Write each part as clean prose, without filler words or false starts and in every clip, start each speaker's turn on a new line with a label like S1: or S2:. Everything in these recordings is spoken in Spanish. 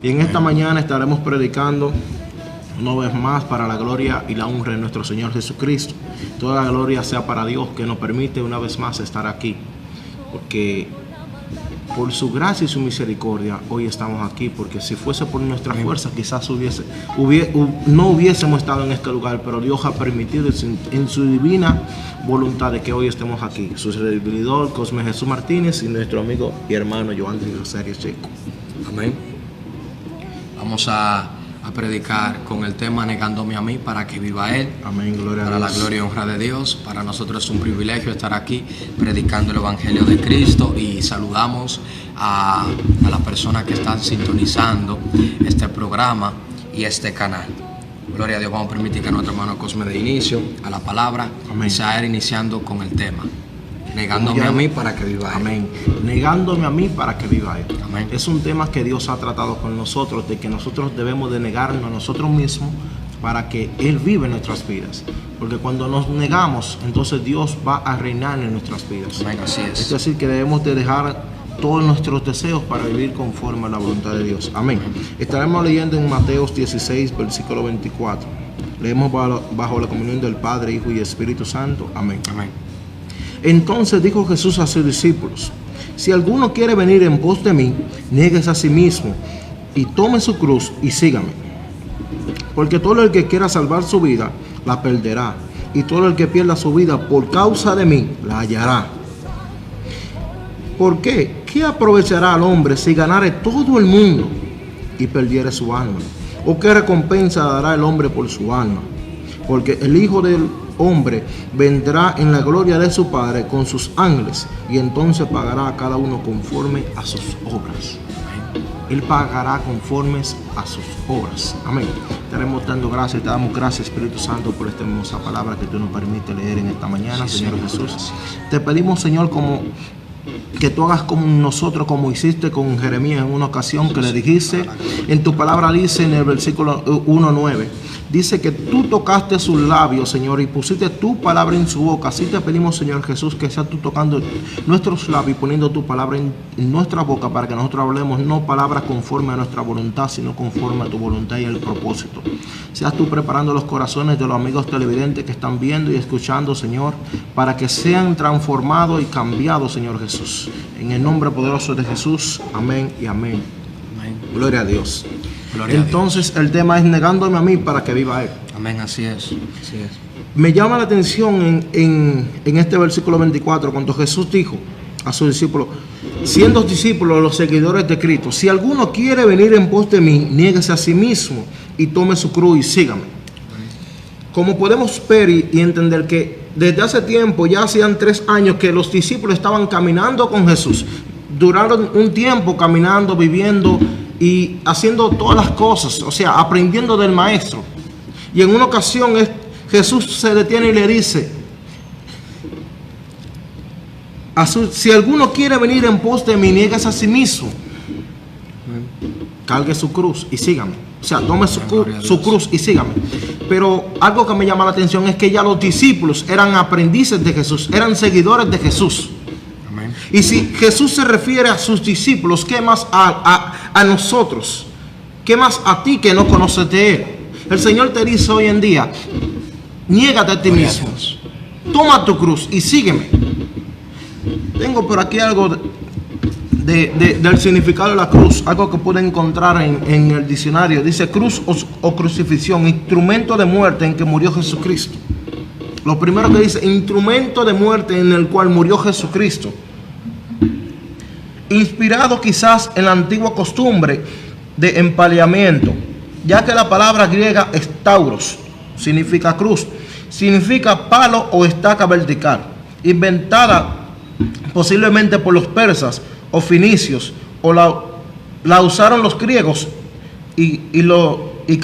S1: Y en esta mañana estaremos predicando una vez más para la gloria y la honra de nuestro Señor Jesucristo. Toda la gloria sea para Dios, que nos permite una vez más estar aquí, porque por su gracia y su misericordia hoy estamos aquí, porque si fuese por nuestra fuerza quizás no hubiésemos estado en este lugar, pero Dios ha permitido en su divina voluntad de que hoy estemos aquí. Su servidor Cosme Jesús Martínez y nuestro amigo y hermano Joandri Rosario Checo.
S2: Amén. Vamos a predicar con el tema negándome a mí para que viva Él.
S1: Amén, gloria a
S2: Para
S1: Dios.
S2: la gloria y honra de Dios. Para nosotros es un privilegio estar aquí predicando el Evangelio de Cristo, y saludamos a las personas que están sintonizando este programa y este canal. Gloria a Dios. Vamos a permitir que nuestro hermano Cosme dé inicio a la palabra.
S1: Amén.
S2: Y sea él iniciando con el tema negándome a mí para que viva Él.
S1: Amén. Negándome a mí para que viva Él.
S2: Amén.
S1: Es un tema que Dios ha tratado con nosotros, de que nosotros debemos de negarnos a nosotros mismos para que Él viva en nuestras vidas. Porque cuando nos negamos, entonces Dios va a reinar en nuestras vidas.
S2: Amén, así es.
S1: Es decir, que debemos de dejar todos nuestros deseos para vivir conforme a la voluntad de Dios. Amén. Estaremos leyendo en Mateos 16, versículo 24. Leemos bajo la comunión del Padre, Hijo y Espíritu Santo. Amén.
S2: Amén.
S1: Entonces dijo Jesús a sus discípulos: si alguno quiere venir en pos de mí, niéguese a sí mismo y tome su cruz y sígame. Porque todo el que quiera salvar su vida, la perderá. Y todo el que pierda su vida por causa de mí, la hallará. ¿Por qué? ¿Qué aprovechará al hombre si ganare todo el mundo y perdiere su alma? ¿O qué recompensa dará el hombre por su alma? Porque el Hijo del Hombre vendrá en la gloria de su Padre con sus ángeles, y entonces pagará a cada uno conforme a sus obras. Él pagará conformes a sus obras. Amén. Te haremos dando gracias, te damos gracias, Espíritu Santo, por esta hermosa palabra que tú nos permites leer en esta mañana,
S2: Sí,
S1: Señor
S2: Señor.
S1: Jesús. Te pedimos, Señor, que tú hagas con nosotros como hiciste con Jeremías en una ocasión, que le dijiste, en tu palabra dice en el versículo 1:9, dice que tú tocaste sus labios, Señor, y pusiste tu palabra en su boca. Así te pedimos, Señor Jesús, que seas tú tocando nuestros labios y poniendo tu palabra en nuestra boca, para que nosotros hablemos no palabras conforme a nuestra voluntad, sino conforme a tu voluntad y el propósito. Seas tú preparando los corazones de los amigos televidentes que están viendo y escuchando, Señor, para que sean transformados y cambiados, Señor Jesús. En el nombre poderoso de Jesús, amén y amén.
S2: Amén.
S1: Gloria a Dios.
S2: Gloria a Dios.
S1: Entonces el tema es negándome a mí para que viva Él.
S2: Amén, así es. Así es.
S1: Me llama la atención en este versículo 24, cuando Jesús dijo a sus discípulos, siendo discípulos los seguidores de Cristo: si alguno quiere venir en pos de mí, niéguese a sí mismo y tome su cruz y sígame. Como podemos ver y entender que desde hace tiempo, ya hacían 3 años que los discípulos estaban caminando con Jesús. Duraron un tiempo caminando, viviendo y haciendo todas las cosas, o sea, aprendiendo del Maestro. Y en una ocasión Jesús se detiene y le dice: si alguno quiere venir en pos de mí, niéguese a sí mismo, cargue su cruz y sígame. O sea, tome su cruz y sígame. Pero algo que me llama la atención es que ya los discípulos eran aprendices de Jesús, eran seguidores de Jesús.
S2: Amén.
S1: Y si Jesús se refiere a sus discípulos, ¿qué más a nosotros? ¿Qué más a ti que no conoces de Él? El Señor te dice hoy en día: niégate a ti
S2: Gloria a
S1: mismo,
S2: Dios.
S1: toma tu cruz y sígueme. Tengo por aquí algo del significado de la cruz, algo que pueden encontrar en el diccionario. Dice cruz o crucifixión, instrumento de muerte en que murió Jesucristo. Lo primero que dice, instrumento de muerte en el cual murió Jesucristo. Inspirado quizás en la antigua costumbre de empaleamiento, ya que la palabra griega estauros significa cruz, significa palo o estaca vertical, inventada posiblemente por los persas o finicios, o la usaron los griegos y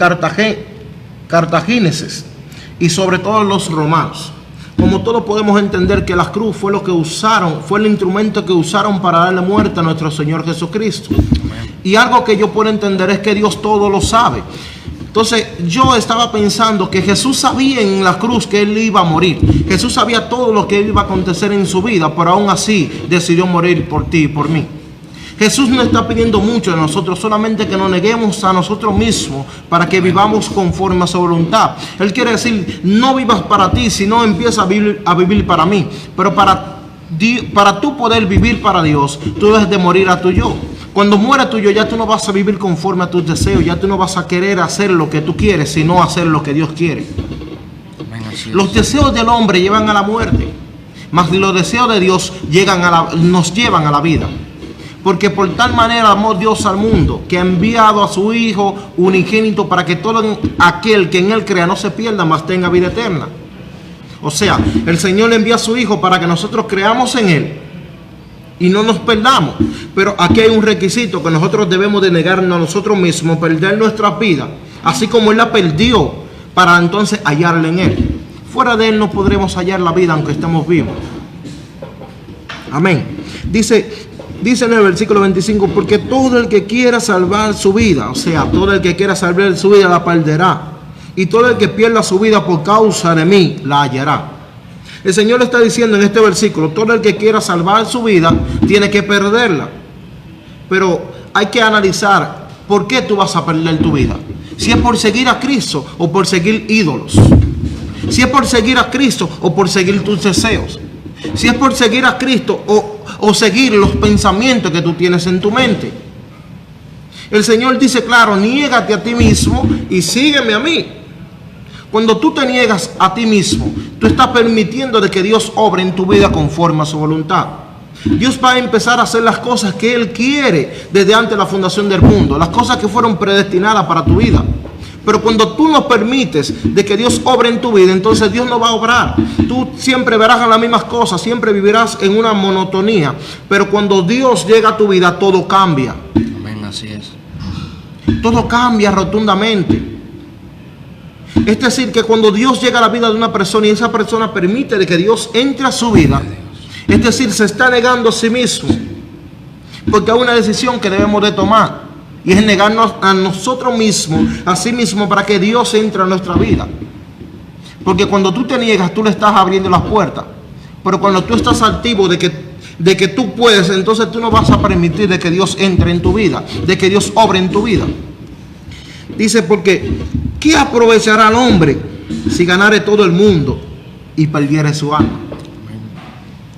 S1: cartagineses, y sobre todo los romanos. Como todos podemos entender que la cruz fue lo que usaron, fue el instrumento que usaron para darle muerte a nuestro Señor Jesucristo. Y algo que yo puedo entender es que Dios todo lo sabe. Entonces yo estaba pensando que Jesús sabía en la cruz que Él iba a morir. Jesús sabía todo lo que iba a acontecer en su vida, pero aún así decidió morir por ti y por mí. Jesús no está pidiendo mucho de nosotros, solamente que nos neguemos a nosotros mismos para que vivamos conforme a su voluntad. Él quiere decir, no vivas para ti, sino empieza a vivir para mí. Pero para tú poder vivir para Dios, tú debes de morir a tu yo. Cuando muera tu yo, ya tú no vas a vivir conforme a tus deseos, ya tú no vas a querer hacer lo que tú quieres, sino hacer lo que Dios quiere. Los deseos del hombre llevan a la muerte, mas los deseos de Dios nos llevan a la vida. Porque por tal manera amó Dios al mundo, que ha enviado a su Hijo unigénito para que todo aquel que en Él crea no se pierda, mas tenga vida eterna. O sea, el Señor le envía a su Hijo para que nosotros creamos en Él y no nos perdamos. Pero aquí hay un requisito, que nosotros debemos de negarnos a nosotros mismos, perder nuestra vida, así como Él la perdió, para entonces hallarla en Él. Fuera de Él no podremos hallar la vida aunque estemos vivos. Amén. Dice en el versículo 25, porque todo el que quiera salvar su vida, o sea, todo el que quiera salvar su vida la perderá, y todo el que pierda su vida por causa de mí la hallará. El Señor está diciendo en este versículo, todo el que quiera salvar su vida tiene que perderla. Pero hay que analizar por qué tú vas a perder tu vida. Si es por seguir a Cristo o por seguir ídolos. Si es por seguir a Cristo o por seguir tus deseos. Si es por seguir a Cristo o seguir los pensamientos que tú tienes en tu mente. El Señor dice claro, niégate a ti mismo y sígueme a mí. Cuando tú te niegas a ti mismo, tú estás permitiendo de que Dios obre en tu vida conforme a su voluntad. Dios va a empezar a hacer las cosas que Él quiere desde antes de la fundación del mundo, las cosas que fueron predestinadas para tu vida. Pero cuando tú no permites de que Dios obre en tu vida, entonces Dios no va a obrar. Tú siempre verás las mismas cosas, siempre vivirás en una monotonía. Pero cuando Dios llega a tu vida, todo cambia.
S2: Amén, así es.
S1: Todo cambia rotundamente. Es decir, que cuando Dios llega a la vida de una persona y esa persona permite de que Dios entre a su vida, es decir, se está negando a sí mismo. Porque hay una decisión que debemos de tomar. Y es negarnos a nosotros mismos, a sí mismo, para que Dios entre a nuestra vida. Porque cuando tú te niegas, tú le estás abriendo las puertas. Pero cuando tú estás activo de que tú puedes, entonces tú no vas a permitir de que Dios entre en tu vida, de que Dios obre en tu vida. Dice, porque ¿qué aprovechará al hombre si ganare todo el mundo y perdiere su alma?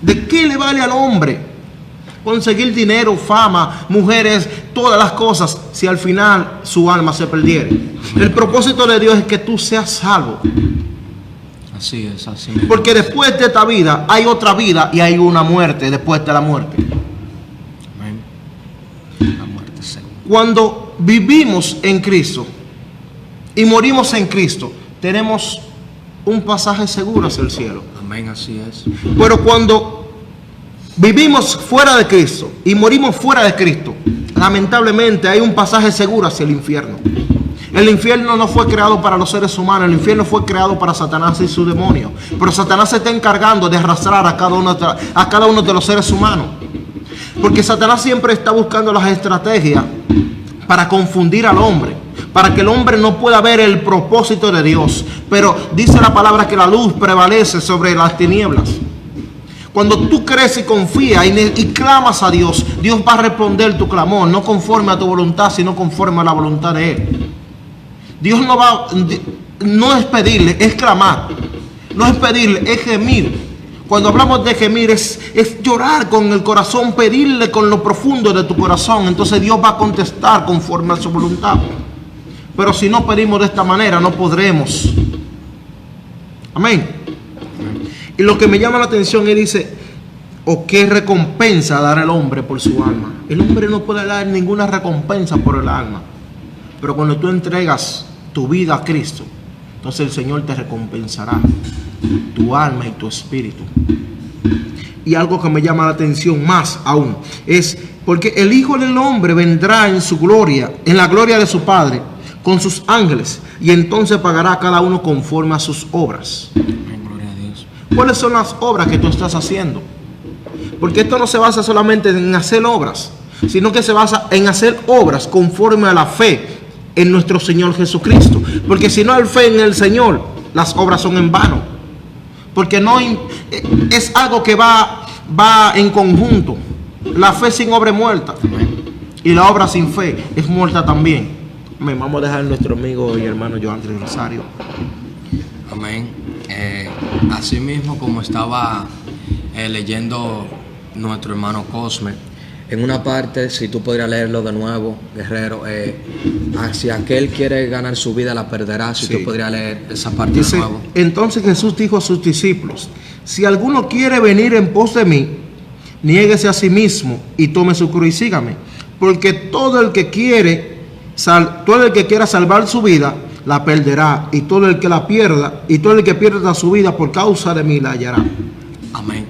S1: ¿De qué le vale al hombre conseguir dinero, fama, mujeres, todas las cosas, si al final su alma se perdiere? El propósito de Dios es que tú seas salvo.
S2: Así es, así.
S1: Porque después de esta vida hay otra vida y hay una muerte después de la muerte.
S2: Amén. La muerte segura.
S1: Cuando vivimos en Cristo y morimos en Cristo, tenemos un pasaje seguro hacia el cielo.
S2: Amén, así es.
S1: Pero cuando vivimos fuera de Cristo y morimos fuera de Cristo, lamentablemente hay un pasaje seguro hacia el infierno. El infierno no fue creado para los seres humanos, el infierno fue creado para Satanás y su demonio. Pero Satanás se está encargando de arrastrar a cada uno de los seres humanos. Porque Satanás siempre está buscando las estrategias para confundir al hombre, para que el hombre no pueda ver el propósito de Dios. Pero dice la palabra que la luz prevalece sobre las tinieblas. Cuando tú crees y confías y clamas a Dios, Dios va a responder tu clamor, no conforme a tu voluntad, sino conforme a la voluntad de Él. Dios no es pedirle, es clamar. No es pedirle, es gemir. Cuando hablamos de gemir es llorar con el corazón, pedirle con lo profundo de tu corazón. Entonces Dios va a contestar conforme a su voluntad. Pero si no pedimos de esta manera, no podremos. Amén. Y lo que me llama la atención es, dice, ¿o qué recompensa dará el hombre por su alma? El hombre no puede dar ninguna recompensa por el alma. Pero cuando tú entregas tu vida a Cristo, entonces el Señor te recompensará tu alma y tu espíritu. Y algo que me llama la atención más aún es porque el Hijo del Hombre vendrá en su gloria, en la gloria de su Padre, con sus ángeles, y entonces pagará a cada uno conforme a sus obras. ¿Cuáles son las obras que tú estás haciendo? Porque esto no se basa solamente en hacer obras, sino que se basa en hacer obras conforme a la fe en nuestro Señor Jesucristo. Porque si no hay fe en el Señor, las obras son en vano. Porque no es algo que va en conjunto. La fe sin obra es muerta. Y la obra sin fe es muerta también. Amén. Vamos a dejar a nuestro amigo y hermano Joan Rosario.
S2: Amén. Así mismo como estaba leyendo nuestro hermano Cosme, en una parte, si tú podrías leerlo de nuevo, guerrero, si aquel quiere ganar su vida la perderá, si tú podrías leer esa parte
S1: dice,
S2: de nuevo.
S1: Entonces Jesús dijo a sus discípulos: si alguno quiere venir en pos de mí, niéguese a sí mismo y tome su cruz y sígame, porque todo el que quiera salvar su vida la perderá, y todo el que la pierda, y todo el que pierda su vida por causa de mí la hallará.
S2: Amén.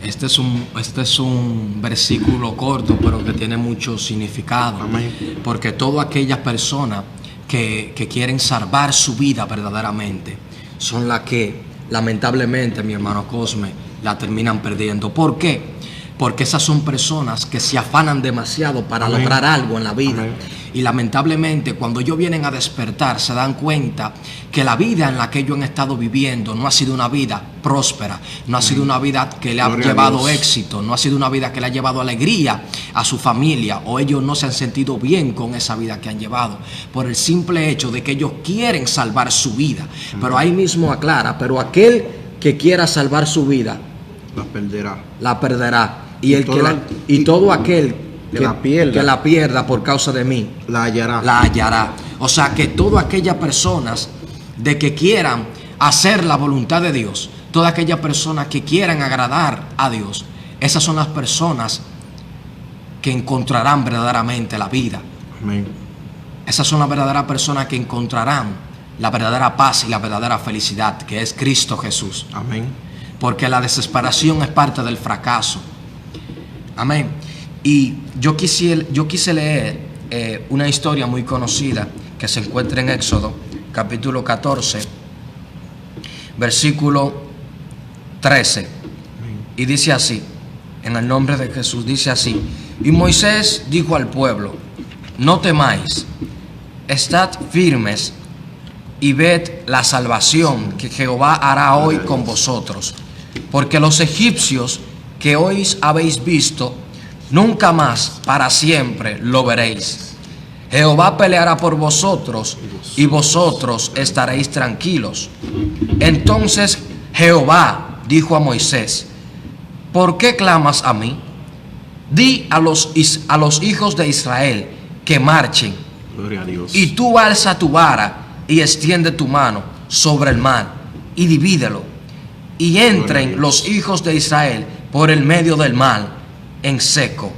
S2: Este es un versículo corto, pero que tiene mucho significado.
S1: Amén.
S2: Porque todas aquellas personas que quieren salvar su vida verdaderamente son las que, lamentablemente, mi hermano Cosme, la terminan perdiendo. ¿Por qué? Porque esas son personas que se afanan demasiado para
S1: Amén.
S2: lograr algo en la vida.
S1: Amén.
S2: Y lamentablemente, cuando ellos vienen a despertar, se dan cuenta que la vida en la que ellos han estado viviendo no ha sido una vida próspera, no ha sido una vida que le ha llevado éxito, no ha sido una vida que le ha llevado alegría a su familia, o ellos no se han sentido bien con esa vida que han llevado, por el simple hecho de que ellos quieren salvar su vida. Pero ahí mismo aclara, pero aquel que quiera salvar su vida, la perderá. Y todo aquel que la pierda por causa de mí, la hallará. O sea que todas aquellas personas de que quieran hacer la voluntad de Dios, todas aquellas personas que quieran agradar a Dios, esas son las personas que encontrarán verdaderamente la vida.
S1: Amén.
S2: Esas son las verdaderas personas que encontrarán la verdadera paz y la verdadera felicidad, que es Cristo Jesús.
S1: Amén. Porque
S2: la desesperación es parte del fracaso. Amén. Y yo quise leer una historia muy conocida que se encuentra en Éxodo, capítulo 14, versículo 13. Y dice así, en el nombre de Jesús, dice así: y Moisés dijo al pueblo: no temáis, estad firmes y ved la salvación que Jehová hará hoy con vosotros, porque los egipcios que hoy habéis visto, nunca más para siempre lo veréis. Jehová peleará por vosotros y vosotros estaréis tranquilos. Entonces Jehová dijo a Moisés: ¿por qué clamas a mí? Di a los hijos de Israel que marchen.
S1: Gloria a Dios.
S2: Y tú alza tu vara y extiende tu mano sobre el mar y divídelo, y entren los hijos de Israel por el medio del mar en seco.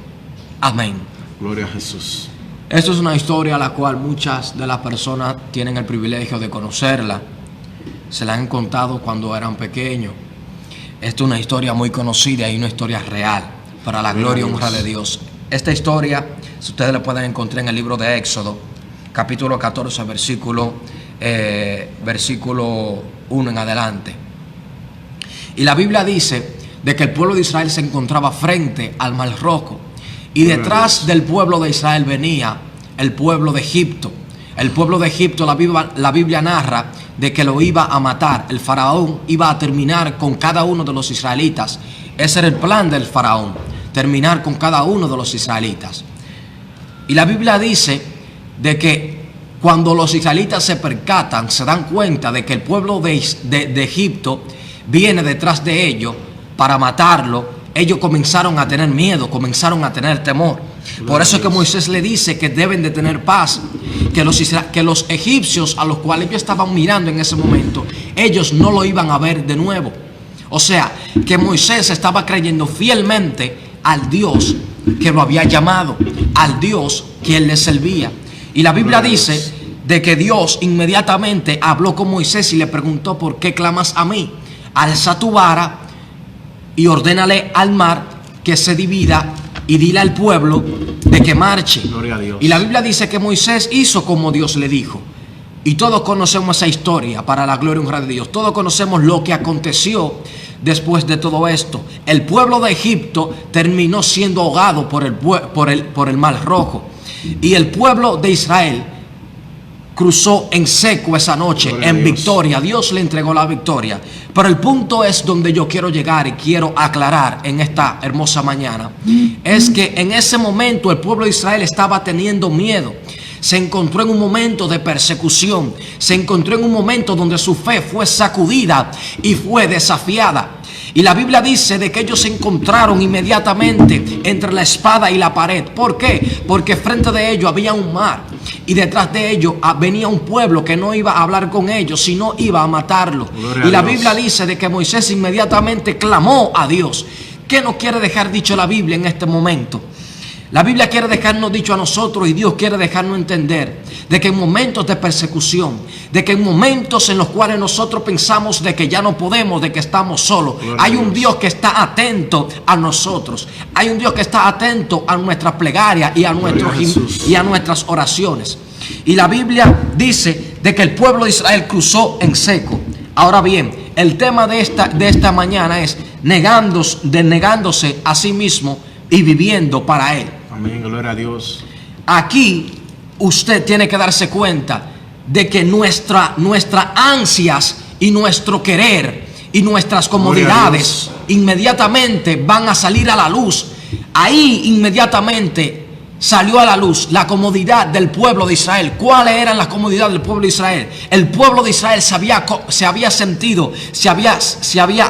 S2: Amén.
S1: Gloria a Jesús.
S2: Esto es una historia a la cual muchas de las personas tienen el privilegio de conocerla. Se la han contado cuando eran pequeños. Esta es una historia muy conocida y una historia real, para la gloria y honra de Dios. Esta historia, si ustedes la pueden encontrar en el libro de Éxodo, capítulo 14, versículo 1 en adelante. Y la Biblia dice de que el pueblo de Israel se encontraba frente al Mar Rojo, y detrás del pueblo de Israel venía el pueblo de Egipto. El pueblo de Egipto, la Biblia narra de que lo iba a matar. El faraón iba a terminar con cada uno de los israelitas. Ese era el plan del faraón, terminar con cada uno de los israelitas. Y la Biblia dice de que cuando los israelitas se percatan, se dan cuenta de que el pueblo de Egipto viene detrás de ellos para matarlo, ellos comenzaron a tener miedo, comenzaron a tener temor. Por eso es que Moisés le dice que deben de tener paz, que los egipcios a los cuales ellos estaban mirando en ese momento, ellos no lo iban a ver de nuevo. O sea, que Moisés estaba creyendo fielmente al Dios que lo había llamado, al Dios que él le servía. Y la Biblia dice de que Dios inmediatamente habló con Moisés y le preguntó: ¿por qué clamas a mí? Alza tu vara y ordénale al mar que se divida, y dile al pueblo de que marche.
S1: Gloria a Dios.
S2: Y la Biblia dice que Moisés hizo como Dios le dijo. Y todos conocemos esa historia, para la gloria y honra de Dios. Todos conocemos lo que aconteció después de todo esto. El pueblo de Egipto terminó siendo ahogado por el Mar Rojo. Y el pueblo de Israel cruzó en seco esa noche,
S1: Gloria
S2: en
S1: a Dios.
S2: victoria. Dios le entregó la victoria. Pero el punto es donde yo quiero llegar y quiero aclarar en esta hermosa mañana. Es que en ese momento el pueblo de Israel estaba teniendo miedo. Se encontró en un momento de persecución. Se encontró en un momento donde su fe fue sacudida y fue desafiada. Y la Biblia dice de que ellos se encontraron inmediatamente entre la espada y la pared. ¿Por qué? Porque frente de ellos había un mar y detrás de ellos venía un pueblo que no iba a hablar con ellos, sino iba a matarlo.
S1: Gloria
S2: Y la
S1: a Dios.
S2: Biblia dice de que Moisés inmediatamente clamó a Dios. ¿Qué nos quiere dejar dicho la Biblia en este momento? La Biblia quiere dejarnos dicho a nosotros, y Dios quiere dejarnos entender de que en momentos de persecución, de que en momentos en los cuales nosotros pensamos de que ya no podemos, de que estamos solos,
S1: Gloria
S2: hay
S1: a
S2: un
S1: Dios.
S2: Dios que está atento a nosotros. Hay un Dios que está atento a nuestras plegarias y a,
S1: Jesús.
S2: y a nuestras oraciones. Y la Biblia dice de que el pueblo de Israel cruzó en seco. Ahora bien, el tema de esta mañana es negándose a sí mismo y viviendo para Él.
S1: Amén, gloria a Dios.
S2: Aquí usted tiene que darse cuenta de que nuestras ansias y nuestro querer y nuestras comodidades inmediatamente van a salir a la luz. Ahí inmediatamente salió a la luz la comodidad del pueblo de Israel. ¿Cuáles eran las comodidades del pueblo de Israel? El pueblo de Israel se había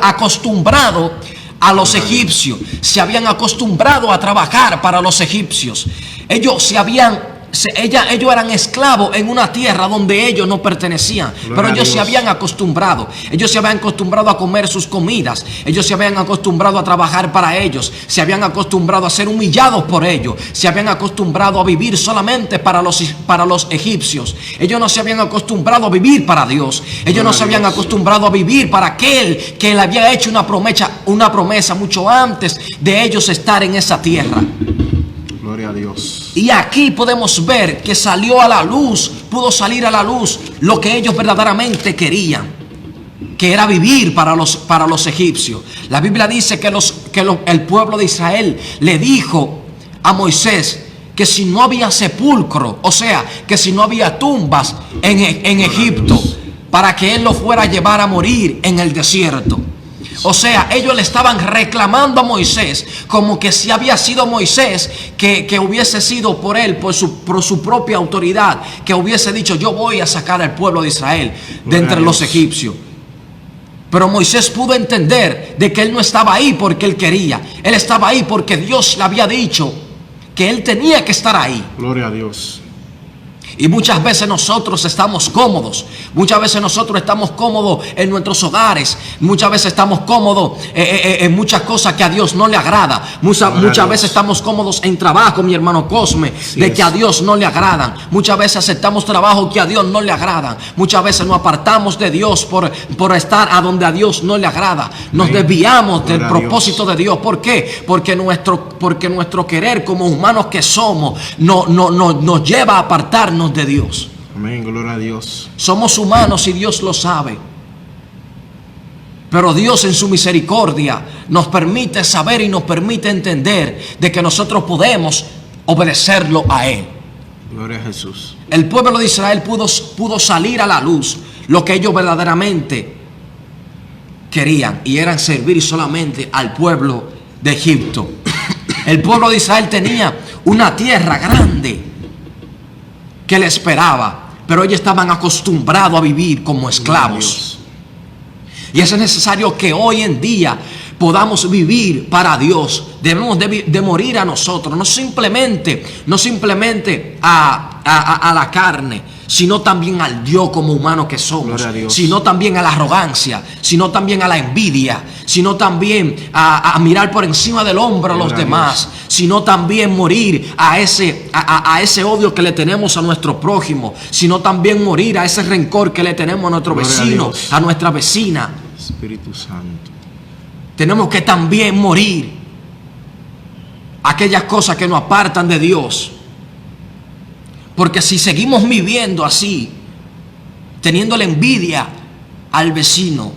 S2: acostumbrado a los egipcios, se habían acostumbrado a trabajar para los egipcios. Ellos eran esclavos en una tierra donde ellos no pertenecían, pero ellos se habían acostumbrado. Ellos se habían acostumbrado a comer sus comidas. Ellos se habían acostumbrado a trabajar para ellos. Se habían acostumbrado a ser humillados por ellos. Se habían acostumbrado a vivir solamente para los egipcios. Ellos no se habían acostumbrado a vivir para Dios. Ellos no se habían acostumbrado a vivir para aquel que le había hecho una promesa mucho antes de ellos estar en esa tierra.
S1: Gloria a Dios.
S2: Y aquí podemos ver que pudo salir a la luz lo que ellos verdaderamente querían, que era vivir para los egipcios. La Biblia dice que el pueblo de Israel le dijo a Moisés que si no había sepulcro, o sea, que si no había tumbas en Egipto, para que él lo fuera a llevar a morir en el desierto. O sea, ellos le estaban reclamando a Moisés como que si había sido Moisés que hubiese sido por él, por su propia autoridad, que hubiese dicho: yo voy a sacar al pueblo de Israel de entre los egipcios. Pero Moisés pudo entender de que él no estaba ahí porque él quería. Él estaba ahí porque Dios le había dicho que él tenía que estar ahí.
S1: Gloria a Dios.
S2: Y muchas veces nosotros estamos cómodos. Muchas veces nosotros estamos cómodos en nuestros hogares. Muchas veces estamos cómodos en muchas cosas que a Dios no le agrada. Muchas veces estamos cómodos en trabajo, mi hermano Cosme, que a Dios no le agradan. Muchas veces aceptamos trabajo que a Dios no le agradan. Muchas veces nos apartamos de Dios por estar a donde a Dios no le agrada. Nos desviamos del propósito de Dios. ¿Por qué? Porque nuestro querer como humanos que somos nos lleva a apartarnos de Dios.
S1: Amén, gloria a Dios.
S2: Somos humanos y Dios lo sabe. Pero Dios en su misericordia nos permite saber y nos permite entender de que nosotros podemos obedecerlo a Él.
S1: Gloria a Jesús.
S2: El pueblo de Israel pudo salir a la luz lo que ellos verdaderamente querían, y eran servir solamente al pueblo de Egipto. El pueblo de Israel tenía una tierra grande que le esperaba, pero ellos estaban acostumbrados a vivir como esclavos. Y es necesario que hoy en día podamos vivir para Dios. Debemos de morir a nosotros, no simplemente a la carne, sino también al Dios como humano que somos, sino también a la arrogancia, sino también a la envidia, sino también a mirar por encima del hombro a los demás, sino también morir a ese odio que le tenemos a nuestro prójimo, sino también morir a ese rencor que le tenemos a nuestro vecino, a nuestra vecina.
S1: Espíritu Santo.
S2: Tenemos que también morir a aquellas cosas que nos apartan de Dios. Porque si seguimos viviendo así, teniendo la envidia al vecino,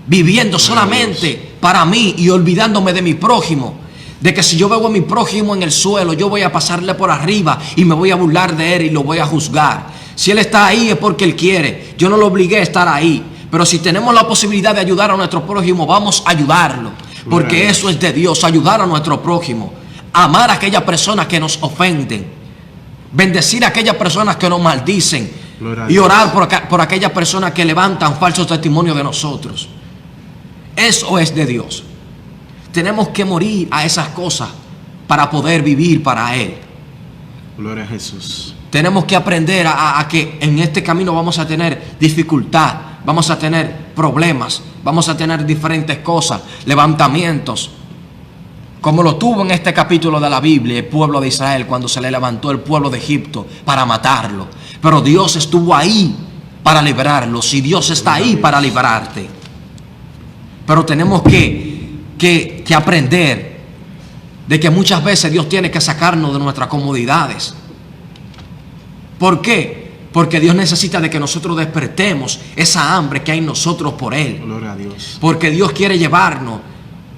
S2: viviendo solamente para mí y olvidándome de mi prójimo, de que si yo veo a mi prójimo en el suelo, yo voy a pasarle por arriba y me voy a burlar de él y lo voy a juzgar. Si Él está ahí es porque Él quiere. Yo no lo obligué a estar ahí. Pero si tenemos la posibilidad de ayudar a nuestro prójimo, vamos a ayudarlo. Porque eso es de Dios, ayudar a nuestro prójimo. Amar a aquellas personas que nos ofenden. Bendecir a aquellas personas que nos maldicen. Y orar por aquellas personas que levantan falsos testimonios de nosotros. Eso es de Dios. Tenemos que morir a esas cosas para poder vivir para Él.
S1: Gloria a Jesús.
S2: Tenemos que aprender a que en este camino vamos a tener dificultad, vamos a tener problemas, vamos a tener diferentes cosas, levantamientos. Como lo tuvo en este capítulo de la Biblia el pueblo de Israel cuando se le levantó el pueblo de Egipto para matarlo. Pero Dios estuvo ahí para librarlos y Dios está ahí para librarte. Pero tenemos que aprender de que muchas veces Dios tiene que sacarnos de nuestras comodidades. ¿Por qué? Porque Dios necesita de que nosotros despertemos esa hambre que hay en nosotros por Él.
S1: Gloria a Dios.
S2: Porque Dios quiere llevarnos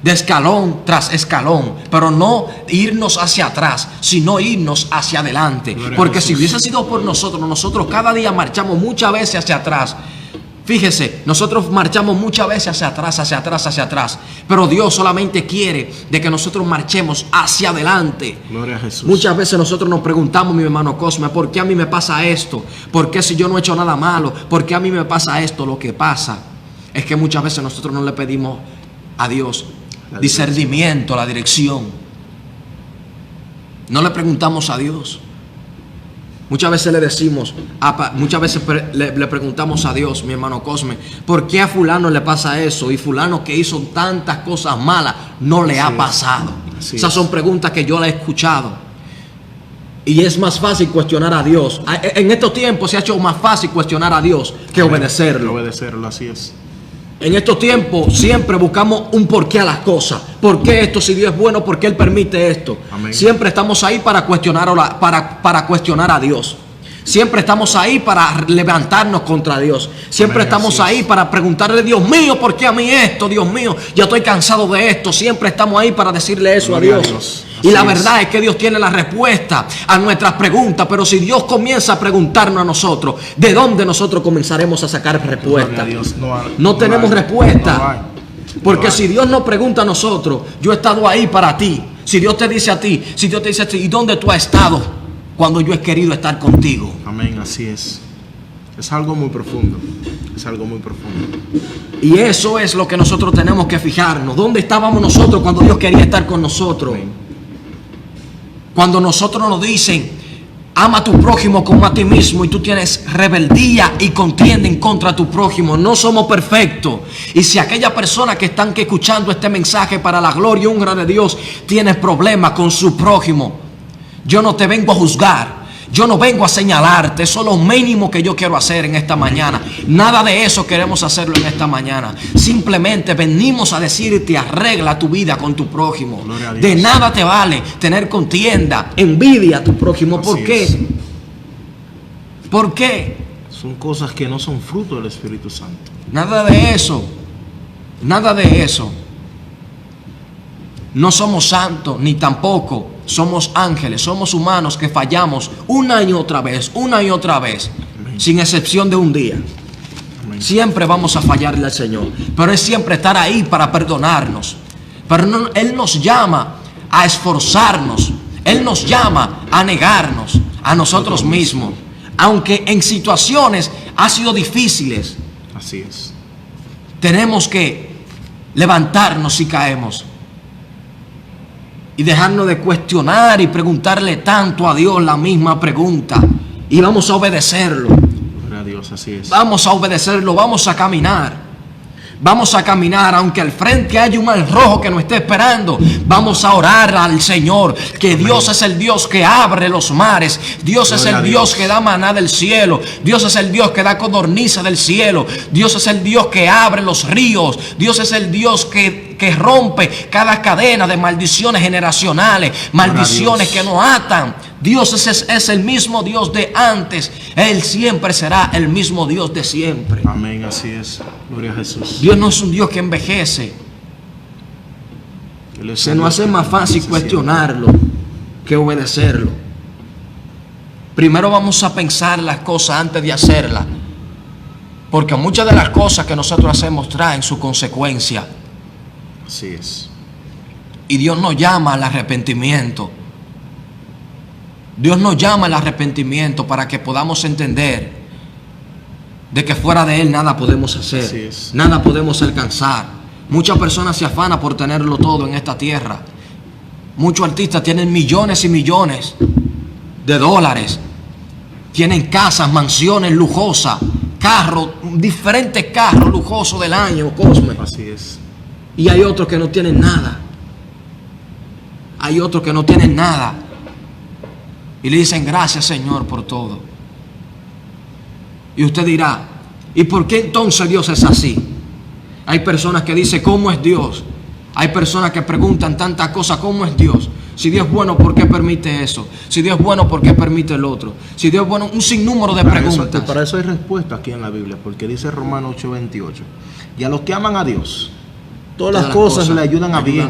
S2: de escalón tras escalón, pero no irnos hacia atrás, sino irnos hacia adelante. Porque si hubiese sido por nosotros cada día marchamos muchas veces hacia atrás. Fíjese, nosotros marchamos muchas veces hacia atrás, hacia atrás, hacia atrás. Pero Dios solamente quiere de que nosotros marchemos hacia adelante.
S1: Gloria a Jesús.
S2: Muchas veces nosotros nos preguntamos, mi hermano Cosme, ¿por qué a mí me pasa esto? ¿Por qué si yo no he hecho nada malo? ¿Por qué a mí me pasa esto? Lo que pasa es que muchas veces nosotros no le pedimos a Dios discernimiento, la dirección. No le preguntamos a Dios. Muchas veces le decimos, muchas veces le preguntamos a Dios, mi hermano Cosme, ¿por qué a fulano le pasa eso? Y fulano que hizo tantas cosas malas no le ha pasado. Esas son preguntas que yo le he escuchado. Y es más fácil cuestionar a Dios. En estos tiempos se ha hecho más fácil cuestionar a Dios que obedecerlo.
S1: Obedecerlo, así es.
S2: En estos tiempos siempre buscamos un porqué a las cosas. ¿Por qué esto? Si Dios es bueno, ¿por qué Él permite esto?
S1: Amén.
S2: Siempre estamos ahí para cuestionar, para cuestionar a Dios. Siempre estamos ahí para levantarnos contra Dios. Siempre
S1: Amén,
S2: estamos ahí para preguntarle, Dios mío, ¿por qué a mí esto? Dios mío, ya estoy cansado de esto. Siempre estamos ahí para decirle eso
S1: Gloria
S2: a Dios.
S1: a Dios.
S2: Y la
S1: Así
S2: verdad es que Dios tiene la respuesta a nuestras preguntas. Pero si Dios comienza a preguntarnos a nosotros, ¿de dónde nosotros comenzaremos a sacar respuesta? No tenemos respuesta. Porque si Dios nos pregunta a nosotros, yo he estado ahí para ti. Si Dios te dice a ti, ¿y dónde tú has estado cuando yo he querido estar contigo?
S1: Amén, así es. Es algo muy profundo. Es algo muy profundo.
S2: Y eso es lo que nosotros tenemos que fijarnos. ¿Dónde estábamos nosotros cuando Dios quería estar con nosotros?
S1: Amén.
S2: Cuando nosotros nos dicen, ama a tu prójimo como a ti mismo, y tú tienes rebeldía y contienden contra tu prójimo. No somos perfectos. Y si aquella persona que están escuchando este mensaje para la gloria y honra de Dios tiene problemas con su prójimo, yo no te vengo a juzgar. Yo no vengo a señalarte. Eso es lo mínimo que yo quiero hacer en esta mañana. Nada de eso queremos hacerlo en esta mañana. Simplemente venimos a decirte, arregla tu vida con tu prójimo. De nada te vale tener contienda, envidia a tu prójimo. ¿Por qué? ¿Por qué?
S1: Son cosas que no son fruto del Espíritu Santo.
S2: Nada de eso. Nada de eso. No somos santos, ni tampoco somos ángeles. Somos humanos que fallamos una y otra vez,
S1: Amén.
S2: sin excepción de un día.
S1: Amén.
S2: Siempre vamos a fallarle al Señor, pero es siempre estar ahí para perdonarnos. Pero no, Él nos llama a esforzarnos. Él nos llama a negarnos a nosotros mismos, aunque en situaciones ha sido difíciles.
S1: Así es.
S2: Tenemos que levantarnos si caemos y dejarnos de cuestionar y preguntarle tanto a Dios la misma pregunta, y vamos a obedecerlo.
S1: Gloria a Dios, así es.
S2: Vamos a obedecerlo, vamos a caminar. Vamos a caminar, aunque al frente haya un mar rojo que nos esté esperando. Vamos a orar al Señor, que
S1: Amén.
S2: Dios es el Dios que abre los mares. Dios es
S1: Gloria
S2: el
S1: a
S2: Dios
S1: Dios.
S2: que da maná del cielo. Dios es el Dios que da codorniza del cielo. Dios es el Dios que abre los ríos. Dios es el Dios que rompe cada cadena de maldiciones generacionales, maldiciones que nos atan. Dios es el mismo Dios de antes. Él siempre será el mismo Dios de siempre.
S1: Amén, así es. Gloria a Jesús.
S2: Dios no es un Dios que envejece.
S1: Él es
S2: Se
S1: un
S2: nos
S1: Dios
S2: hace
S1: que
S2: más fácil
S1: se
S2: cuestionarlo que obedecerlo. Primero vamos a pensar las cosas antes de hacerlas. Porque muchas de las cosas que nosotros hacemos traen su consecuencia.
S1: Así es.
S2: Y Dios nos llama al arrepentimiento. Dios nos llama al arrepentimiento para que podamos entender de que fuera de Él nada podemos hacer.
S1: Así es.
S2: Nada podemos alcanzar. Muchas personas se afanan por tenerlo todo en esta tierra. Muchos artistas tienen millones y millones de dólares. Tienen casas, mansiones lujosas, carros, diferentes carros lujosos del año, Cosme.
S1: Así es.
S2: Y hay otros que no tienen nada. Hay otros que no tienen nada. Y le dicen gracias, Señor, por todo. Y usted dirá, ¿y por qué entonces Dios es así? Hay personas que dicen, ¿cómo es Dios? Hay personas que preguntan tantas cosas, ¿cómo es Dios? Si Dios es bueno, ¿por qué permite eso? Si Dios es bueno, ¿por qué permite el otro? Si Dios es bueno, un sinnúmero de preguntas.
S1: Para eso hay respuesta aquí en la Biblia, porque dice Romanos 8:28. Y a los que aman a Dios, todas las cosas le ayudan a bien,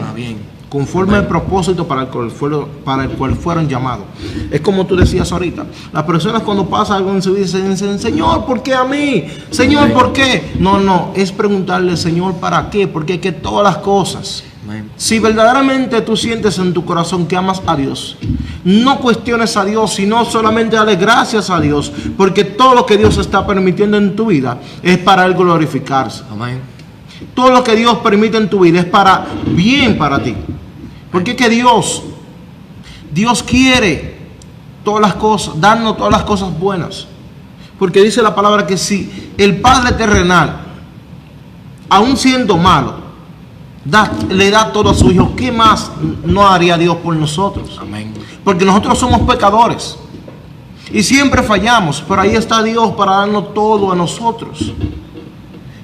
S1: conforme al propósito para el cual fueron llamados. Es como tú decías ahorita, las personas cuando pasa algo en su vida dicen, Señor, ¿por qué a mí? Señor, ¿por qué? No, es preguntarle, Señor, ¿para qué? Porque es que todas las cosas, si verdaderamente tú sientes en tu corazón que amas a Dios, no cuestiones a Dios, sino solamente dale gracias a Dios, porque todo lo que Dios está permitiendo en tu vida es para Él glorificarse.
S2: Amén.
S1: Todo lo que Dios permite en tu vida es para bien para ti. Porque es que Dios quiere todas las cosas, darnos todas las cosas buenas. Porque dice la palabra que si el Padre terrenal, aún siendo malo, le da todo a su Hijo, ¿qué más no haría Dios por nosotros?
S2: Amén.
S1: Porque nosotros somos pecadores y siempre fallamos, pero ahí está Dios para darnos todo a nosotros.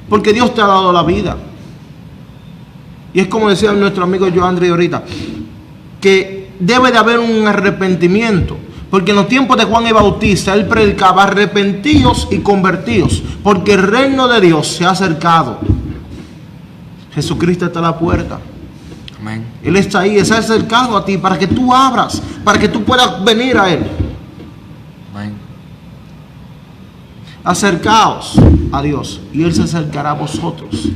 S1: Porque Dios te ha dado la vida. Y es como decía nuestro amigo Joandri ahorita, que debe de haber un arrepentimiento. Porque en los tiempos de Juan el Bautista, él predicaba, arrepentíos y convertíos, porque el reino de Dios se ha acercado. Jesucristo está a la puerta.
S2: Amén.
S1: Él está ahí, se ha acercado a ti para que tú abras, para que tú puedas venir a Él.
S2: Amén.
S1: Acercaos a Dios y Él se acercará a vosotros.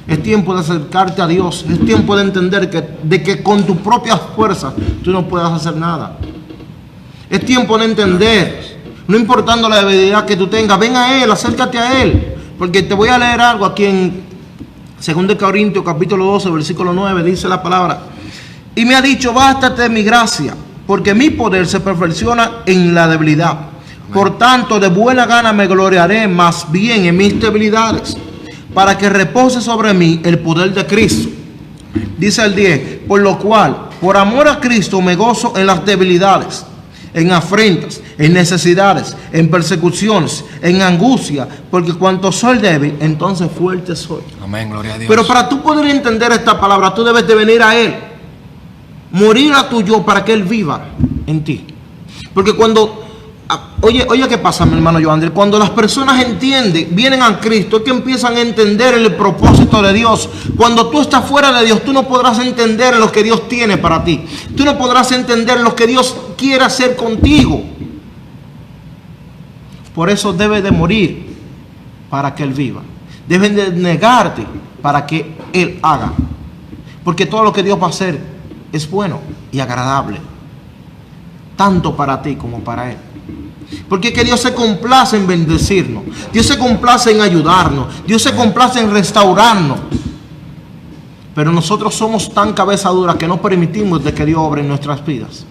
S1: Es tiempo de acercarte a Dios. Es tiempo de entender que con tus propias fuerzas tú no puedes hacer nada. Es tiempo de entender, no importando la debilidad que tú tengas, ven a Él, acércate a Él. Porque te voy a leer algo aquí en 2 Corintios capítulo 12, versículo 9, dice la palabra. Y me ha dicho, bástate de mi gracia, porque mi poder se perfecciona en la debilidad. Por tanto, de buena gana me gloriaré más bien en mis debilidades, para que repose sobre mí el poder de Cristo. Dice el 10, por lo cual, por amor a Cristo me gozo en las debilidades, en afrentas, en necesidades, en persecuciones, en angustia, porque cuanto soy débil, entonces fuerte soy.
S2: Amén, gloria a Dios.
S1: Pero para tú poder entender esta palabra, tú debes de venir a Él, morir a tu yo para que Él viva en ti. Porque cuando, oye qué pasa, mi hermano Joandri, cuando las personas entienden, vienen a Cristo, es que empiezan a entender el propósito de Dios. Cuando tú estás fuera de Dios, tú no podrás entender lo que Dios tiene para ti. Tú no podrás entender lo que Dios quiere hacer contigo. Por eso debes de morir para que Él viva. Deben de negarte para que Él haga. Porque todo lo que Dios va a hacer es bueno y agradable, tanto para ti como para Él. Porque es que Dios se complace en bendecirnos, Dios se complace en ayudarnos, Dios se complace en restaurarnos. Pero nosotros somos tan cabeza dura que no permitimos de que Dios obre en nuestras vidas.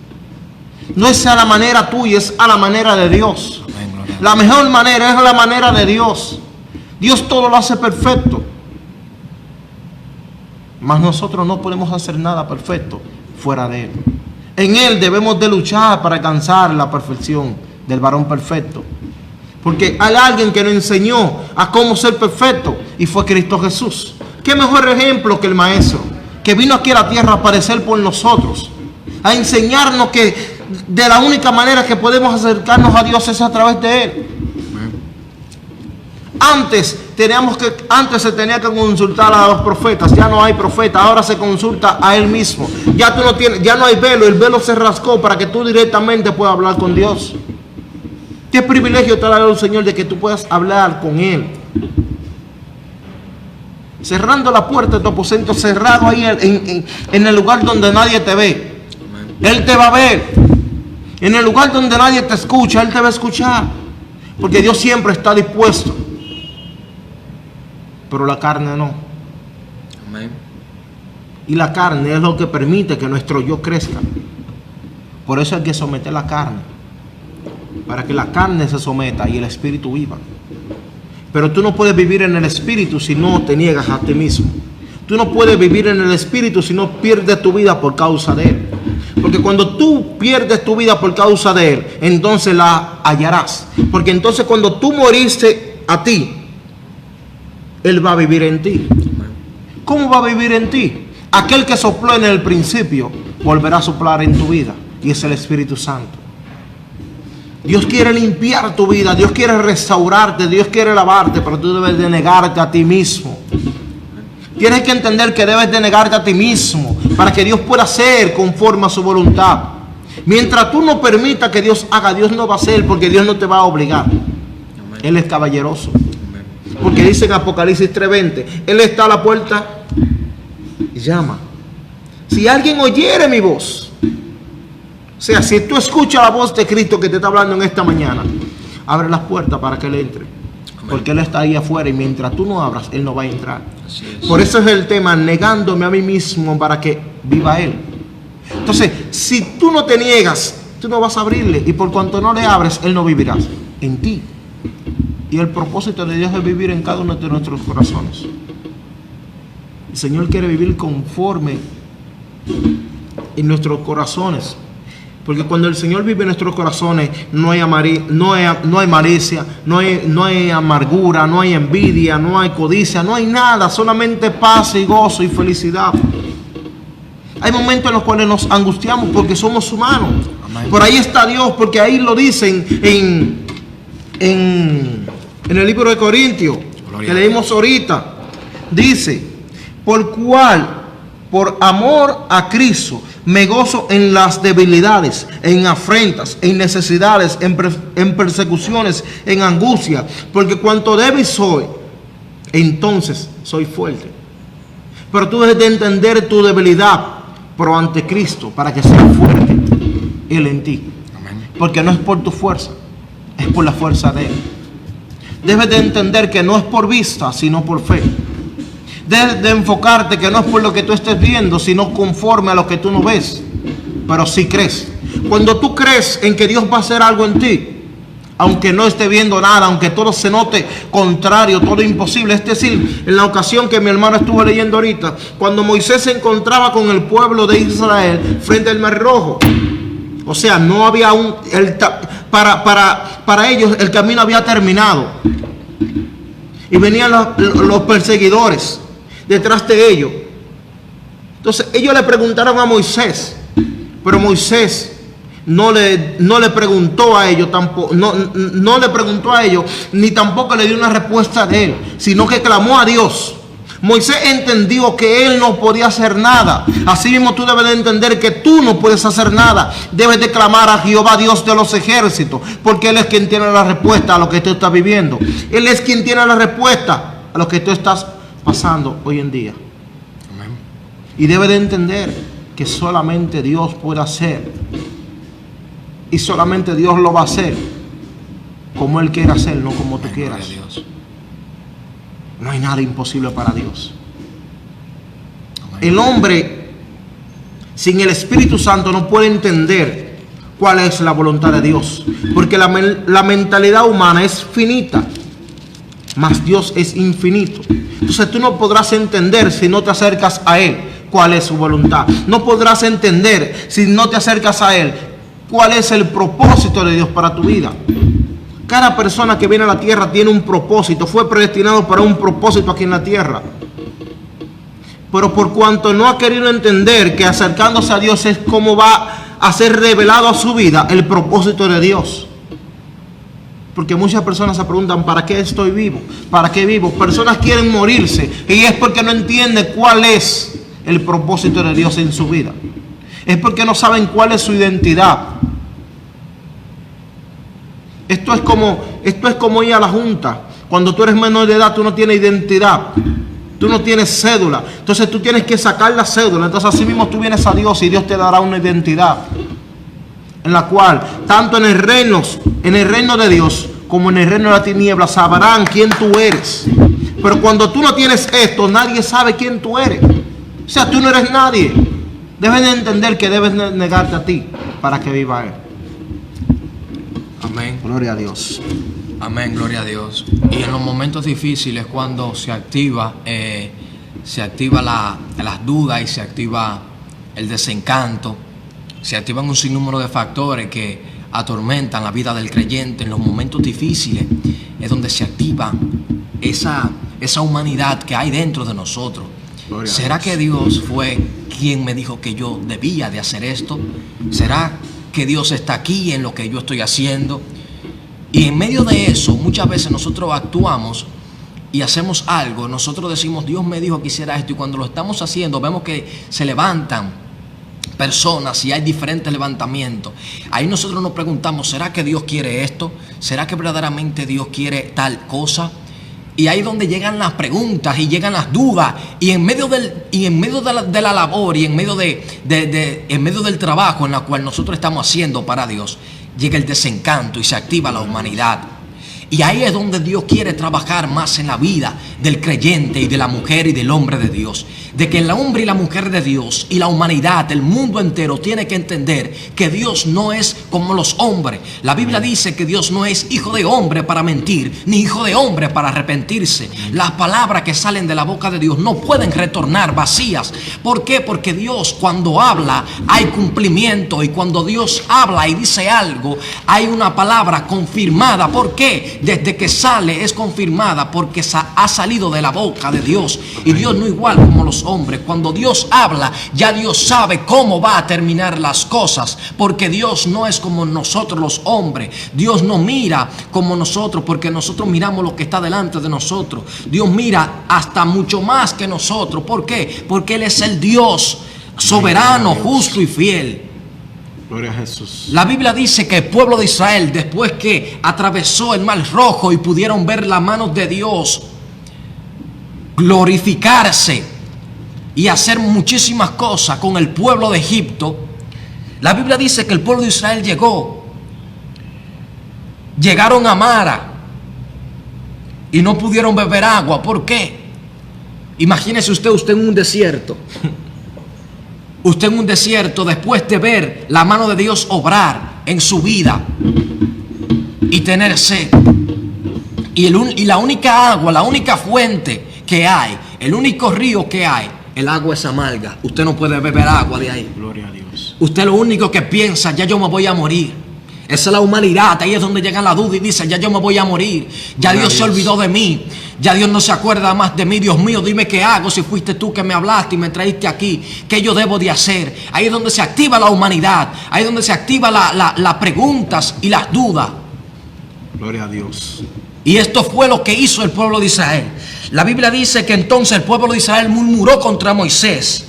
S1: No es a la manera tuya, es a la manera de Dios. La mejor manera es la manera de Dios. Dios todo lo hace perfecto, mas nosotros no podemos hacer nada perfecto fuera de Él. En Él debemos de luchar para alcanzar la perfección del varón perfecto. Porque hay alguien que nos enseñó a cómo ser perfecto y fue Cristo Jesús. ¿Qué mejor ejemplo que el Maestro que vino aquí a la tierra a aparecer por nosotros? A enseñarnos que de la única manera que podemos acercarnos a Dios es a través de Él. Antes se tenía que consultar a los profetas, ya no hay profeta, ahora se consulta a Él mismo. Ya no hay velo, el velo se rascó para que tú directamente puedas hablar con Dios. Qué privilegio te ha dado el Señor de que tú puedas hablar con Él. Cerrando la puerta de tu aposento, cerrado ahí en el lugar donde nadie te ve. Él te va a ver. En el lugar donde nadie te escucha, Él te va a escuchar. Porque Dios siempre está dispuesto. Pero la carne no.
S2: Amén.
S1: Y la carne es lo que permite que nuestro yo crezca. Por eso hay que someter la carne. Para que la carne se someta y el espíritu viva. Pero tú no puedes vivir en el espíritu si no te niegas a ti mismo. Tú no puedes vivir en el espíritu si no pierdes tu vida por causa de Él. Porque cuando tú pierdes tu vida por causa de Él, entonces la hallarás. Porque entonces cuando tú moriste a ti, Él va a vivir en ti. ¿Cómo va a vivir en ti? Aquel que sopló en el principio volverá a soplar en tu vida. Y es el Espíritu Santo. Dios quiere limpiar tu vida, Dios quiere restaurarte, Dios quiere lavarte, pero tú debes de negarte a ti mismo. Tienes que entender que debes de negarte a ti mismo para que Dios pueda hacer conforme a su voluntad. Mientras tú no permitas que Dios haga, Dios no va a hacer, porque Dios no te va a obligar. Él es caballeroso. Porque dice en Apocalipsis 3:20, Él está a la puerta y llama. Si alguien oyere mi voz, o sea, si tú escuchas la voz de Cristo que te está hablando en esta mañana, abre las puertas para que Él entre. Amén. Porque Él está ahí afuera y mientras tú no abras, Él no va a entrar. Así es. Por eso es el tema, negándome a mí mismo para que viva Él. Entonces, si tú no te niegas, tú no vas a abrirle. Y por cuanto no le abres, Él no vivirá en ti. Y el propósito de Dios es vivir en cada uno de nuestros corazones. El Señor quiere vivir conforme en nuestros corazones. Porque cuando el Señor vive en nuestros corazones, no hay malicia, no hay amargura, no hay envidia, no hay codicia, no hay nada, solamente paz y gozo y felicidad. Hay momentos en los cuales nos angustiamos porque somos humanos. Amén. Por ahí está Dios, porque ahí lo dicen en el libro de Corintios, que leímos ahorita. Dice, por amor a Cristo, me gozo en las debilidades, en afrentas, en necesidades, en persecuciones, en angustia. Porque cuanto débil soy, entonces soy fuerte. Pero tú debes de entender tu debilidad, pero ante Cristo, para que sea fuerte Él en ti. Amén. Porque no es por tu fuerza, es por la fuerza de Él. Debes de entender que no es por vista, sino por fe. Debes de enfocarte que no es por lo que tú estés viendo, sino conforme a lo que tú no ves, pero sí crees. Cuando tú crees en que Dios va a hacer algo en ti, aunque no esté viendo nada, aunque todo se note contrario, todo imposible. Es decir, en la ocasión que mi hermano estuvo leyendo ahorita, cuando Moisés se encontraba con el pueblo de Israel frente al Mar Rojo, o sea, no había para ellos el camino había terminado y venían los perseguidores detrás de ellos. Entonces ellos le preguntaron a Moisés, pero Moisés no le preguntó a ellos tampoco, no le preguntó a ellos, ni tampoco le dio una respuesta de él, sino que clamó a Dios. Moisés entendió que él no podía hacer nada. Así mismo tú debes de entender que tú no puedes hacer nada. Debes de clamar a Jehová, Dios de los ejércitos, porque Él es quien tiene la respuesta a lo que tú estás viviendo. Él es quien tiene la respuesta a lo que tú estás pasando hoy en día. Amén. Y debes de entender que solamente Dios puede hacer, y solamente Dios lo va a hacer como Él quiere hacer, no como tú quieras. No hay nada imposible para Dios. El hombre sin el Espíritu Santo no puede entender cuál es la voluntad de Dios, porque la mentalidad humana es finita, mas Dios es infinito. Entonces tú no podrás entender si no te acercas a Él cuál es su voluntad. No podrás entender si no te acercas a Él cuál es el propósito de Dios para tu vida. Cada persona que viene a la tierra tiene un propósito, fue predestinado para un propósito aquí en la tierra. Pero por cuanto no ha querido entender que acercándose a Dios es como va a ser revelado a su vida el propósito de Dios. Porque muchas personas se preguntan, ¿para qué estoy vivo? ¿Para qué vivo? Personas quieren morirse y es porque no entienden cuál es el propósito de Dios en su vida. Es porque no saben cuál es su identidad. Esto es como ir a la junta. Cuando tú eres menor de edad, tú no tienes identidad. Tú no tienes cédula. Entonces tú tienes que sacar la cédula. Entonces así mismo tú vienes a Dios y Dios te dará una identidad. En la cual, tanto en el reino de Dios, como en el reino de la tiniebla, sabrán quién tú eres. Pero cuando tú no tienes esto, nadie sabe quién tú eres. O sea, tú no eres nadie. Debes de entender que debes negarte a ti para que viva Él.
S2: Amén.
S1: Gloria a Dios.
S2: Amén, gloria a Dios. Y en los momentos difíciles, cuando se activa las dudas y se activa el desencanto, se activan un sinnúmero de factores que atormentan la vida del creyente. En los momentos difíciles es donde se activa esa humanidad que hay dentro de nosotros.
S1: Gloria
S2: ¿Será que Dios fue quien me dijo que yo debía de hacer esto? ¿Será que Dios está aquí en lo que yo estoy haciendo? Y en medio de eso, muchas veces nosotros actuamos y hacemos algo. Nosotros decimos, Dios me dijo que hiciera esto. Y cuando lo estamos haciendo, vemos que se levantan personas y hay diferentes levantamientos. Ahí nosotros nos preguntamos, ¿será que Dios quiere esto? ¿Será que verdaderamente Dios quiere tal cosa? Y ahí es donde llegan las preguntas y llegan las dudas. Y en medio de la labor y en medio del trabajo en la cual nosotros estamos haciendo para Dios, llega el desencanto y se activa la humanidad. Y ahí es donde Dios quiere trabajar más en la vida del creyente y de la mujer y del hombre de Dios. De que el hombre y la mujer de Dios y la humanidad, el mundo entero, tiene que entender que Dios no es como los hombres. La Biblia dice que Dios no es hijo de hombre para mentir, ni hijo de hombre para arrepentirse. Las palabras que salen de la boca de Dios no pueden retornar vacías. ¿Por qué? Porque Dios, cuando habla, hay cumplimiento. Y cuando Dios habla y dice algo, hay una palabra confirmada. ¿Por qué? Desde que sale es confirmada, porque ha salido de la boca de Dios. Y Dios no igual como los hombres. Cuando Dios habla, ya Dios sabe cómo va a terminar las cosas, porque Dios no es como nosotros los hombres. Dios no mira como nosotros, porque nosotros miramos lo que está delante de nosotros. Dios mira hasta mucho más que nosotros. ¿Por qué? Porque Él es el Dios soberano, justo y fiel.
S1: Gloria a Jesús.
S2: La Biblia dice que el pueblo de Israel, después que atravesó el Mar Rojo y pudieron ver la mano de Dios glorificarse y hacer muchísimas cosas con el pueblo de Egipto, la Biblia dice que el pueblo de Israel llegaron a Mara y no pudieron beber agua. ¿Por qué? Imagínese usted en un desierto. Usted en un desierto, después de ver la mano de Dios obrar en su vida y tener sed. Y la única agua, la única fuente que hay, el único río que hay, el agua es amarga. Usted no puede beber agua de ahí.
S1: Gloria a Dios.
S2: Usted lo único que piensa, ya yo me voy a morir. Esa es la humanidad. Ahí es donde llega la duda y dice, ya yo me voy a morir. Ya Dios se olvidó de mí. Ya Dios no se acuerda más de mí. Dios mío, dime qué hago si fuiste tú que me hablaste y me traíste aquí. ¿Qué yo debo de hacer? Ahí es donde se activa la humanidad. Ahí es donde se activa las preguntas y las dudas.
S1: Gloria a Dios.
S2: Y esto fue lo que hizo el pueblo de Israel. La Biblia dice que entonces el pueblo de Israel murmuró contra Moisés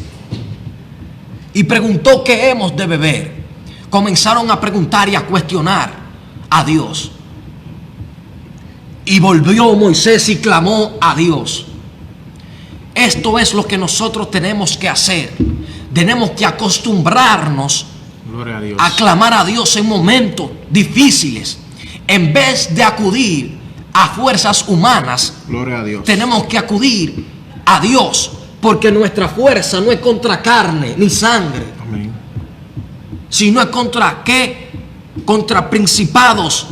S2: y preguntó qué hemos de beber. Comenzaron a preguntar y a cuestionar a Dios. Y volvió Moisés y clamó a Dios. Esto es lo que nosotros tenemos que hacer. Tenemos que acostumbrarnos
S1: Gloria a Dios.
S2: a clamar a Dios en momentos difíciles. En vez de acudir a fuerzas humanas,
S1: Gloria a Dios.
S2: tenemos que acudir a Dios, porque nuestra fuerza no es contra carne ni sangre,
S1: Amén.
S2: sino es contra ¿qué? Contra principados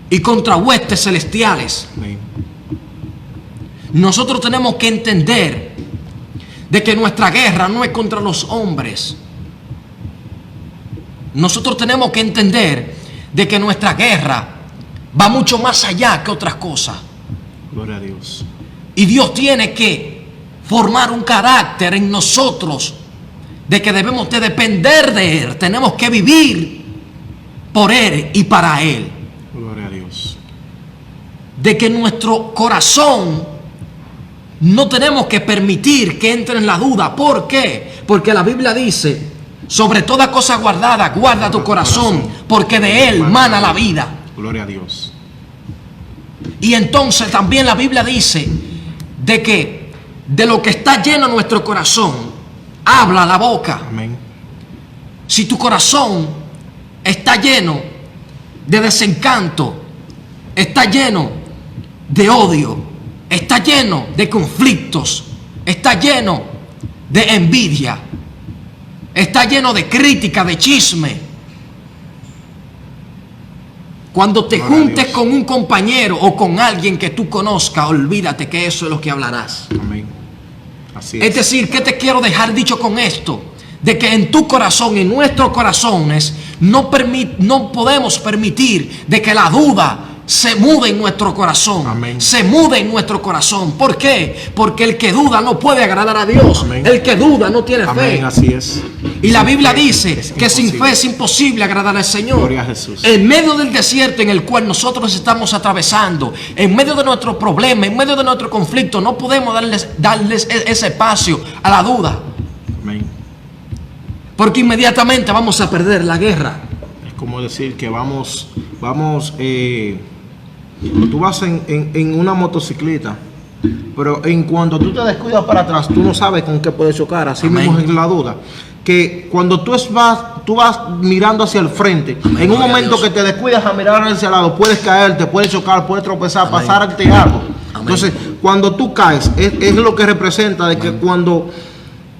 S2: y contra huestes celestiales.
S1: Amén.
S2: Nosotros tenemos que entender de que nuestra guerra no es contra los hombres. Nosotros tenemos que entender de que nuestra guerra va mucho más allá que otras cosas.
S1: Gloria a Dios.
S2: Y Dios tiene que formar un carácter en nosotros de que debemos de depender de Él. Tenemos que vivir por Él y para Él.
S1: Gloria a Dios.
S2: De que nuestro corazón no tenemos que permitir que entre en la duda. ¿Por qué? Porque la Biblia dice, sobre toda cosa guardada, guarda tu corazón, porque de él mana la vida.
S1: Gloria a Dios.
S2: Y entonces también la Biblia dice de que de lo que está lleno nuestro corazón, habla la boca.
S1: Amén.
S2: Si tu corazón está lleno de desencanto, está lleno de odio, está lleno de conflictos, está lleno de envidia, está lleno de crítica, de chisme. Cuando te
S1: Gloria a
S2: juntes
S1: Dios.
S2: con un compañero o con alguien que tú conozcas, olvídate que eso es lo que hablarás.
S1: Amén. Así
S2: Es decir, ¿qué te quiero dejar dicho con esto? De que en tu corazón, en nuestros corazones, no podemos permitir de que la duda se mude en nuestro corazón.
S1: Amén.
S2: Se mude en nuestro corazón. ¿Por qué? Porque el que duda no puede agradar a Dios.
S1: Amén.
S2: El que duda no tiene fe.
S1: Amén, así es.
S2: Y la Biblia
S1: Fe
S2: dice
S1: es
S2: que sin
S1: imposible.
S2: fe es imposible agradar al Señor.
S1: Gloria a Jesús.
S2: En medio del desierto en el cual nosotros estamos atravesando, en medio de nuestro problema, en medio de nuestro conflicto, no podemos darles ese espacio a la duda.
S1: Amén.
S2: Porque inmediatamente vamos a perder la guerra.
S1: Es como decir que tú vas en una motocicleta, pero en cuanto tú te descuidas para atrás, tú no sabes con qué puedes chocar. Así
S2: Amén.
S1: mismo es la duda. Que cuando tú vas mirando hacia el frente,
S2: Amén.
S1: en un
S2: Gloria a
S1: momento
S2: Dios.
S1: que te descuidas a mirar hacia el lado, puedes caerte, puedes chocar, puedes tropezar,
S2: Amén.
S1: pasarte algo.
S2: Amén.
S1: Entonces, cuando tú caes, es lo que representa de que cuando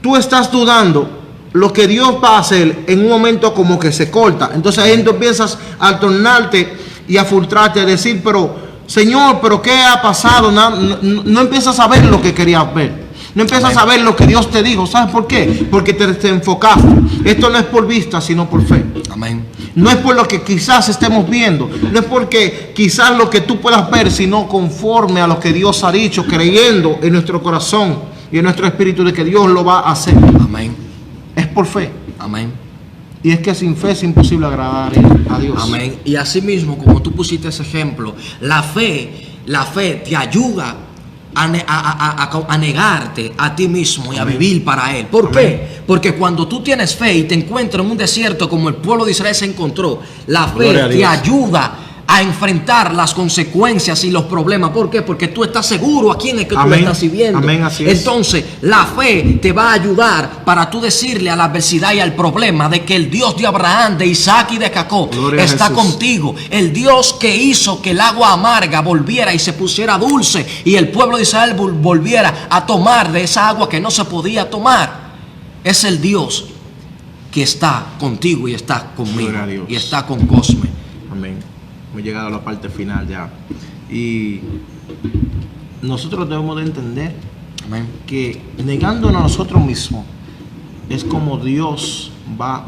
S1: tú estás dudando, lo que Dios va a hacer en un momento como que se corta. Entonces ahí tú empiezas a tornarte y a frustrarte, a decir, pero Señor, pero ¿qué ha pasado? No empiezas a ver lo que querías ver. No empiezas
S2: Amén.
S1: a ver lo que Dios te dijo. ¿Sabes por qué? Porque te enfocaste. Esto no es por vista, sino por fe.
S2: Amén.
S1: No es por lo que quizás estemos viendo. No es porque quizás lo que tú puedas ver, sino conforme a lo que Dios ha dicho, creyendo en nuestro corazón y en nuestro espíritu de que Dios lo va a hacer.
S2: Amén.
S1: Es por fe.
S2: Amén.
S1: Y es que sin fe es imposible agradar a Dios.
S2: Amén. Y así mismo, como tú pusiste ese ejemplo, la fe te ayuda a negarte a ti mismo y a vivir para Él. ¿Por qué? Porque cuando tú tienes fe y te encuentras en un desierto como el pueblo de Israel se encontró, la
S1: Gloria a
S2: fe te
S1: Dios.
S2: ayuda a enfrentar las consecuencias y los problemas. ¿Por qué? Porque tú estás seguro a quién es que tú le
S1: Amén.
S2: estás sirviendo.
S1: Amén, así es.
S2: Entonces, la fe te va a ayudar para tú decirle a la adversidad y al problema de que el Dios de Abraham, de Isaac y de Jacob
S1: Gloria a
S2: está
S1: Jesús.
S2: contigo. El Dios que hizo que el agua amarga volviera y se pusiera dulce y el pueblo de Israel volviera a tomar de esa agua que no se podía tomar. Es el Dios que está contigo y está conmigo
S1: Gloria a Dios.
S2: y está con Cosme.
S1: Amén. Hemos llegado a la parte final ya. Y nosotros debemos de entender
S2: Amén.
S1: que negándonos a nosotros mismos es como Dios va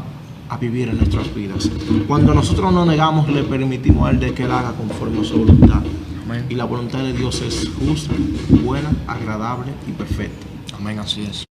S1: a vivir en nuestras vidas. Cuando nosotros nos negamos, le permitimos a Él de que Él haga conforme a su voluntad.
S2: Amén.
S1: Y la voluntad de Dios es justa, buena, agradable y perfecta.
S2: Amén, así es.